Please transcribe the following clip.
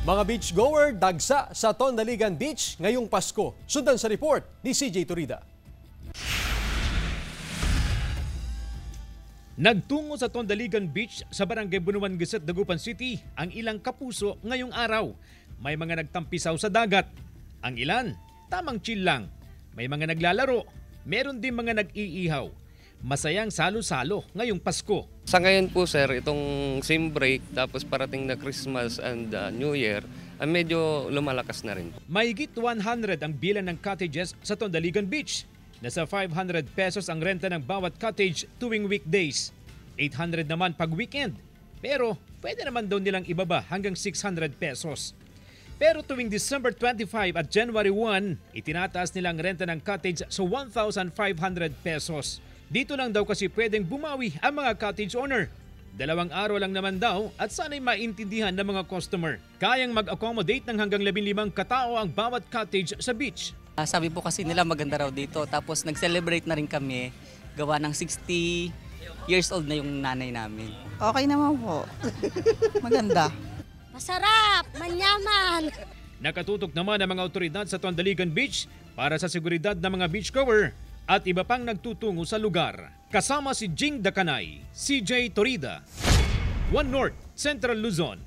Mga beachgoer dagsa sa Tondaligan Beach ngayong Pasko. Sundan sa report ni CJ Turida. Nagtungo sa Tondaligan Beach sa Barangay Bunuan Geset, Dagupan City ang ilang kapuso ngayong araw. May mga nagtampisaw sa dagat. Ang ilan, tamang chill lang. May mga naglalaro. Meron din mga nag-iihaw. Masayang salo-salo ngayong Pasko. Sa ngayon po sir, itong sim break tapos parating na Christmas and New Year, medyo lumalakas na rin. Mahigit 100 ang bilan ng cottages sa Tondaligan Beach. Nasa 500 pesos ang renta ng bawat cottage tuwing weekdays. 800 naman pag weekend. Pero pwede naman daw nilang ibaba hanggang 600 pesos. Pero tuwing December 25 at January 1, itinataas nilang renta ng cottage sa 1,500 pesos. Dito lang daw kasi pwedeng bumawi ang mga cottage owner. 2 araw lang naman daw at sana'y maintindihan ng mga customer. Kayang mag-accommodate ng hanggang 15 katao ang bawat cottage sa beach. Sabi po kasi nila maganda raw dito, tapos nag-celebrate na rin kami. Gawa ng 60 years old na yung nanay namin. Okay naman po. Maganda. Masarap! Manyaman! Nakatutok naman ang mga otoridad sa Tondaligan Beach para sa seguridad ng mga beachgoer at iba pang nagtutungo sa lugar. Kasama si Jing Dakanay, CJ Torida, One North, Central Luzon.